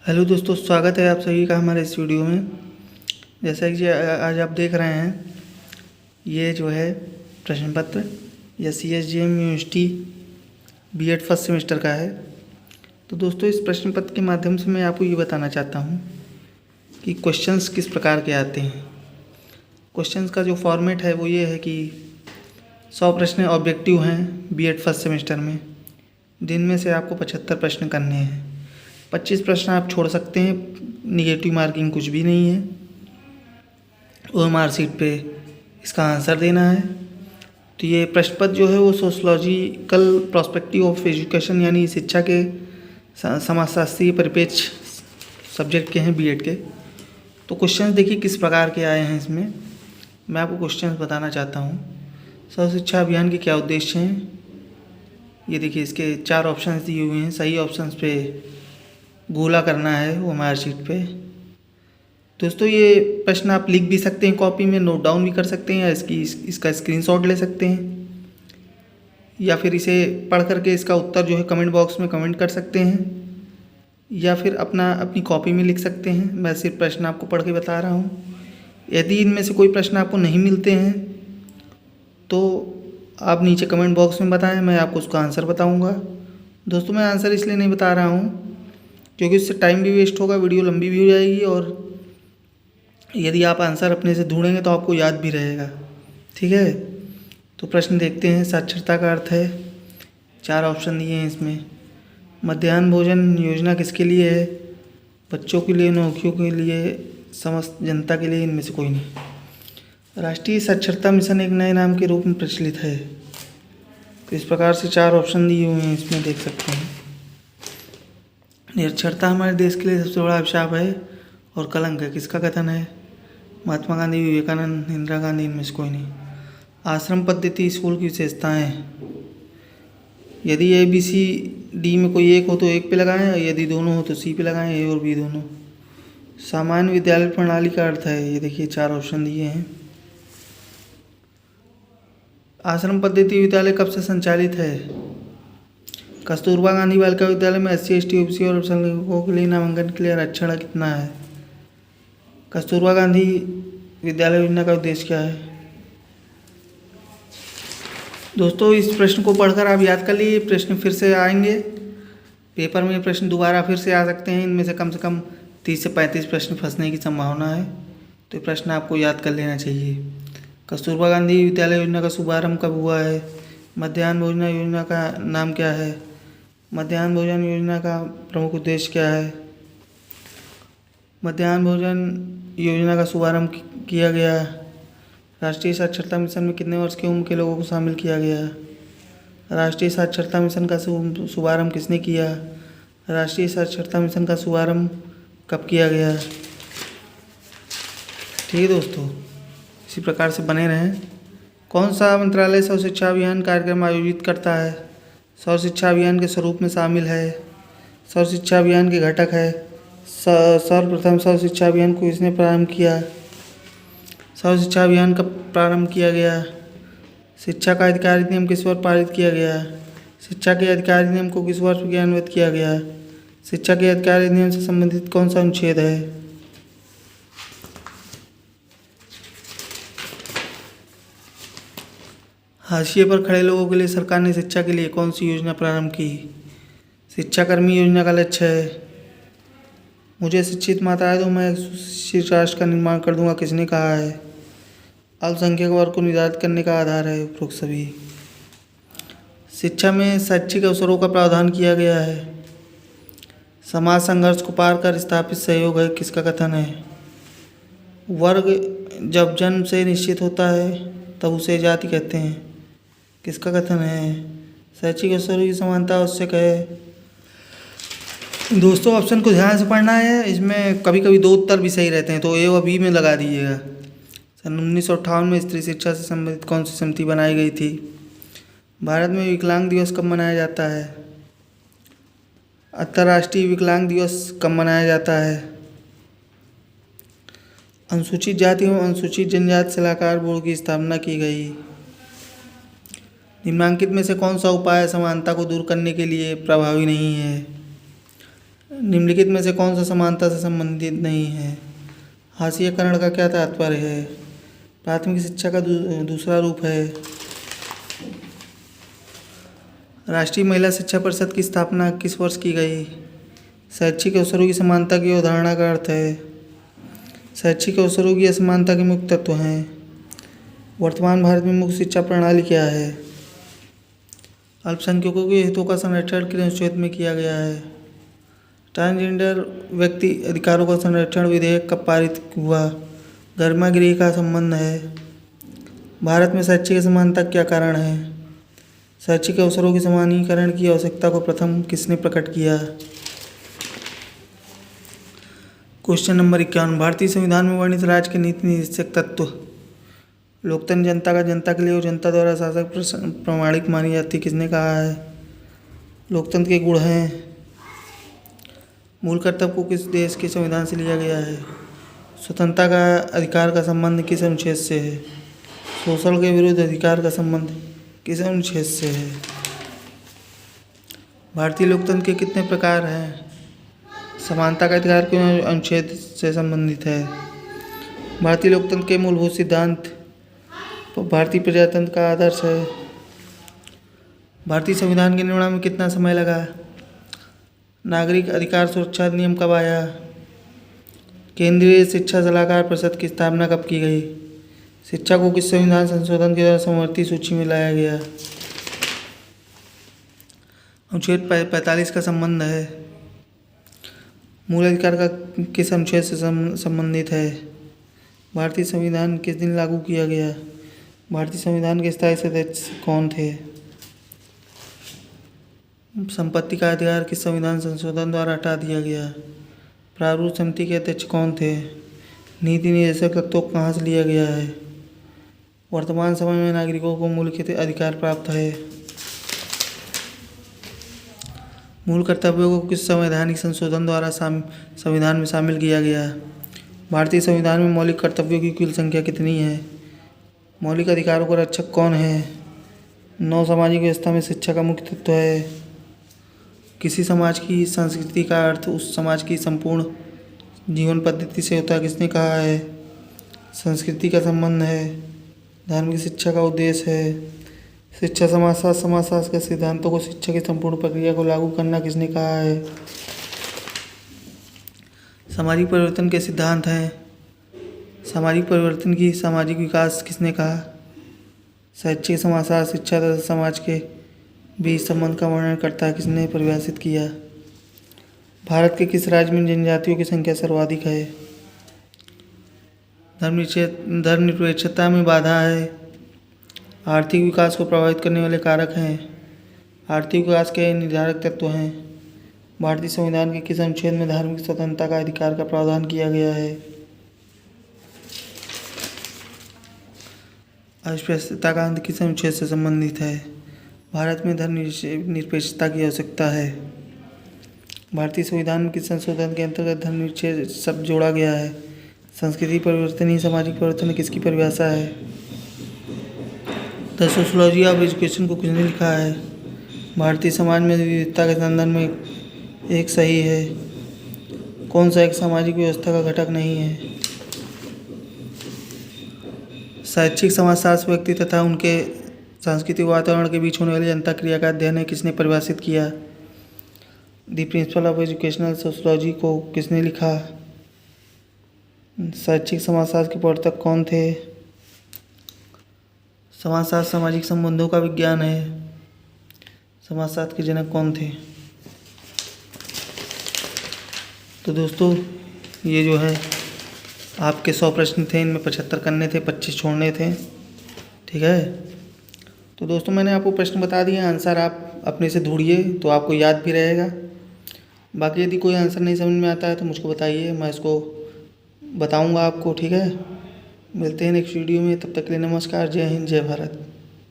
Hello दोस्तों, स्वागत है आप सभी का हमारे इस वीडियो में। जैसा कि आज आप देख रहे हैं, ये जो है प्रश्न पत्र या CSGM university BEd first semester का है। तो दोस्तों, इस प्रश्न पत्र के माध्यम से मैं आपको ये बताना चाहता हूँ कि क्वेश्चंस किस प्रकार के आते हैं। क्वेश्चंस का जो फॉर्मेट है वो ये है कि 100 प्रश्न ऑब्जेक्टिव हैं बीएड फर्स्ट सेमेस्टर में, जिनमें से आपको 75 प्रश्न करने हैं। 25 प्रश्न आप छोड़ सकते हैं, निगेटिव मार्किंग कुछ भी नहीं है। OMR सीट पे इसका आंसर देना है। तो ये प्रश्न पत्र जो है वो सोशलॉजिकल प्रोस्पेक्टिव ऑफ एजुकेशन यानी शिक्षा के समाजशास्त्रीय परिप्रेक्ष्य सब्जेक्ट के हैं बीएड के। तो क्वेश्चन देखिए किस प्रकार के आए हैं। इसमें मैं आपको क्वेश्चन बताना चाहता हूँ। सर्व शिक्षा अभियान के क्या उद्देश्य हैं, ये देखिए इसके 4 ऑप्शन दिए हुए हैं। सही ऑप्शन पे गोला करना है OMR शीट पे। दोस्तों, ये प्रश्न आप लिख भी सकते हैं कॉपी में, नोट डाउन भी कर सकते हैं, या इसका स्क्रीनशॉट ले सकते हैं, या फिर इसे पढ़ करके इसका उत्तर जो है कमेंट बॉक्स में कमेंट कर सकते हैं, या फिर अपनी कॉपी में लिख सकते हैं। मैं सिर्फ प्रश्न आपको पढ़ के बता रहा हूँ। यदि इनमें से कोई प्रश्न आपको नहीं मिलते हैं तो आप नीचे कमेंट बॉक्स में बताएं, मैं आपको उसका आंसर बताऊँगा। दोस्तों, मैं आंसर इसलिए नहीं बता रहा हूँ क्योंकि उससे टाइम भी वेस्ट होगा, वीडियो लंबी भी हो जाएगी, और यदि आप आंसर अपने से ढूंढेंगे तो आपको याद भी रहेगा। ठीक है, तो प्रश्न देखते हैं। साक्षरता का अर्थ है, 4 ऑप्शन दिए हैं इसमें। मध्याह्न भोजन योजना किसके लिए है? बच्चों के लिए, नौकरियों के लिए, समस्त जनता के लिए, इनमें से कोई नहीं। राष्ट्रीय साक्षरता मिशन एक नए नाम के रूप में प्रचलित है। तो इस प्रकार से 4 ऑप्शन दिए हुए हैं, इसमें देख सकते हैं। निरक्षरता हमारे देश के लिए सबसे बड़ा अभिशाप है और कलंक है, किसका कथन है? महात्मा गांधी, विवेकानंद, इंदिरा गांधी, इनमें से कोई नहीं। आश्रम पद्धति स्कूल की विशेषताएं, यदि ABCD में कोई एक हो तो एक पे लगाएं, यदि दोनों हो तो C पे लगाएं, A और B दोनों। सामान्य विद्यालय प्रणाली का अर्थ है, ये देखिए 4 ऑप्शन दिए हैं। आश्रम पद्धति विद्यालय कब से संचालित है? कस्तूरबा गांधी बालिका विद्यालय में SC ST OBC और अल्पसंख्यकों के लिए नामांकन के लिए आरक्षण कितना है? कस्तूरबा गांधी विद्यालय योजना का उद्देश्य क्या है? दोस्तों, इस प्रश्न को पढ़कर आप याद कर लीजिए। प्रश्न फिर से आएंगे पेपर में, प्रश्न दोबारा फिर से आ सकते हैं। इनमें से कम 30 से 35 प्रश्न फंसने की संभावना है, तो प्रश्न आपको याद कर लेना चाहिए। कस्तूरबा गांधी विद्यालय योजना का शुभारंभ कब हुआ है? मध्याह्न भोजन योजना का नाम क्या है? मध्याह्न भोजन योजना का प्रमुख उद्देश्य क्या है? मध्याह्न भोजन योजना का शुभारंभ किया गया। राष्ट्रीय साक्षरता मिशन में कितने वर्ष की उम्र के लोगों को शामिल किया गया? राष्ट्रीय साक्षरता मिशन का शुभारंभ किसने किया? राष्ट्रीय साक्षरता मिशन का शुभारंभ कब किया गया? ठीक है दोस्तों, इसी प्रकार से बने रहें। कौन सा मंत्रालय सर्व शिक्षा अभियान कार्यक्रम आयोजित करता है? सर्व शिक्षा अभियान के स्वरूप में शामिल है। सर्व शिक्षा अभियान के घटक है। सर्वप्रथम सर्व शिक्षा अभियान को किसने प्रारंभ किया? सर्व शिक्षा अभियान कब प्रारंभ किया गया? शिक्षा का अधिकार अधिनियम किस वर्ष पारित किया गया? शिक्षा के अधिकार अधिनियम को किस वर्ष क्रियान्वित किया गया? शिक्षा के अधिकार अधिनियम से संबंधित कौन सा अनुच्छेद है? हाशिए पर खड़े लोगों के लिए सरकार ने शिक्षा के लिए कौन सी योजना प्रारंभ की? शिक्षाकर्मी योजना का लक्ष्य है। मुझे शिक्षित माताएं दो, मैं शिक्षित राष्ट्र का निर्माण कर दूंगा, किसने कहा है? अल्पसंख्यक वर्ग को निर्धारित करने का आधार है उपरोक्त सभी। शिक्षा में शैक्षिक अवसरों का प्रावधान किया गया है। समाज संघर्ष को पार कर स्थापित सहयोग है, किसका कथन है? वर्ग जब जन्म से निश्चित होता है तब उसे जाति कहते हैं, किसका कथन है? शैक्षिक अवसरों की समानता आवश्यक है। दोस्तों, ऑप्शन को ध्यान से पढ़ना है, इसमें कभी कभी 2 उत्तर भी सही रहते हैं, तो A और B में लगा दीजिएगा। सन 1958 में स्त्री शिक्षा से संबंधित कौन सी समिति बनाई गई थी? भारत में विकलांग दिवस कब मनाया जाता है? अंतर्राष्ट्रीय विकलांग दिवस कब मनाया जाता है? अनुसूचित जाति एवं अनुसूचित जनजाति सलाहकार बोर्ड की स्थापना की गई। निम्नांकित में से कौन सा उपाय समानता को दूर करने के लिए प्रभावी नहीं है? निम्नलिखित में से कौन सा समानता से संबंधित नहीं है? हाशियाकरण का क्या तात्पर्य है? प्राथमिक शिक्षा का दूसरा रूप है। राष्ट्रीय महिला शिक्षा परिषद की स्थापना किस वर्ष की गई? शैक्षिक अवसरों की समानता की अवधारणा का अर्थ है। शैक्षिक अवसरों की असमानता के मुख्य तत्व हैं। वर्तमान भारत में मुख्य शिक्षा प्रणाली क्या है? अल्पसंख्यकों के हितों का संरक्षण किस अनुच्छेद में किया गया है? ट्रांसजेंडर व्यक्ति अधिकारों का संरक्षण विधेयक कब पारित हुआ? गर्भागृह का संबंध है। भारत में शैक्षिक असमानता क्या कारण है? शैक्षिक अवसरों के समानीकरण की आवश्यकता को प्रथम किसने प्रकट किया? Question number 51। भारतीय संविधान में वर्णित राज्य के नीति निर्देशक तत्व। लोकतंत्र जनता के लिए और जनता द्वारा शासक प्रमाणिक मानी जाती, किसने कहा है? लोकतंत्र के गुण हैं। मूल कर्तव्य को किस देश के संविधान से लिया गया है? स्वतंत्रता का अधिकार का संबंध किस अनुच्छेद से है? शोषण के विरुद्ध अधिकार का संबंध किस अनुच्छेद से है? भारतीय लोकतंत्र के कितने प्रकार हैं? समानता का अधिकार किस अनुच्छेद से संबंधित है? भारतीय लोकतंत्र के मूलभूत सिद्धांत। भारतीय प्रजातंत्र का आदर्श है। भारतीय संविधान के निर्माण में कितना समय लगा? नागरिक अधिकार सुरक्षा अधिनियम कब आया? केंद्रीय शिक्षा सलाहकार परिषद की स्थापना कब की गई? शिक्षा को किस संविधान संशोधन के द्वारा समवर्ती सूची में लाया गया? अनुच्छेद 45 का संबंध है। मूल अधिकार का किस अनुच्छेद से संबंधित है? भारतीय संविधान किस दिन लागू किया गया? भारतीय संविधान के स्थायी सदस्य कौन थे? संपत्ति का अधिकार किस संविधान संशोधन द्वारा हटा दिया गया? प्रारूप समिति के अध्यक्ष कौन थे? नीति निर्देशक तत्व कहाँ से लिया गया है? वर्तमान समय में नागरिकों को मूलभूत अधिकार प्राप्त है। मूल कर्तव्यों को किस संवैधानिक संशोधन द्वारा संविधान में शामिल किया गया? भारतीय संविधान में मौलिक कर्तव्यों की कुल संख्या कितनी है? मौलिक अधिकारों का रक्षक कौन है? 9 सामाजिक व्यवस्था में शिक्षा का मुख्य तत्व है। किसी समाज की संस्कृति का अर्थ उस समाज की संपूर्ण जीवन पद्धति से होता है, किसने कहा है? संस्कृति का संबंध है। धार्मिक शिक्षा का उद्देश्य है। शिक्षा समाजशास्त्र के सिद्धांतों को शिक्षा की संपूर्ण प्रक्रिया को लागू करना, किसने कहा है? सामाजिक परिवर्तन के सिद्धांत हैं। सामाजिक परिवर्तन की सामाजिक विकास किसने कहा? शैक्षिक समाजशास्त्र शिक्षा तथा समाज के बीच संबंध का वर्णन करता है, किसने परिभाषित किया? भारत के किस राज्य में जनजातियों की संख्या सर्वाधिक है? धर्मनिरपेक्षता में बाधा है। आर्थिक विकास को प्रभावित करने वाले कारक हैं। आर्थिक विकास के निर्धारक तत्व हैं। भारतीय संविधान के किस अनुच्छेद में धार्मिक स्वतंत्रता का अधिकार का प्रावधान किया गया है? अस्पृश्यता का अंत किस अनुच्छेद से संबंधित है? भारत में धर्मनिरपेक्षता की आवश्यकता है। भारतीय संविधान में किस संशोधन के अंतर्गत धर्मनिरपेक्ष शब्द जोड़ा गया है? संस्कृति परिवर्तन ही सामाजिक परिवर्तन किसकी परिभाषा है? द सोशियोलॉजी ऑफ एजुकेशन को किसने लिखा है? भारतीय समाज में विविधता के संदर्भ में एक सही है। कौन सा एक सामाजिक व्यवस्था का घटक नहीं है? शैक्षिक समाजशास्त्र व्यक्ति तथा उनके सांस्कृतिक वातावरण के बीच होने वाली अंतःक्रिया का अध्ययन है, किसने परिभाषित किया? The principle of educational sociology को किसने लिखा? शैक्षिक समाजशास्त्र के प्रवर्तक कौन थे? समाजशास्त्र सामाजिक संबंधों का विज्ञान है। समाजशास्त्र के जनक कौन थे? तो दोस्तों, ये जो है आपके 100 प्रश्न थे, इनमें 75 करने थे, 25 छोड़ने थे। ठीक है, तो दोस्तों मैंने आपको प्रश्न बता दिए, आंसर आप अपने से ढूंढिए तो आपको याद भी रहेगा। बाकी यदि कोई आंसर नहीं समझ में आता है तो मुझको बताइए, मैं इसको बताऊंगा आपको। ठीक है, मिलते हैं नेक्स्ट वीडियो में, तब तक के लिए नमस्कार। जय हिंद, जय भारत।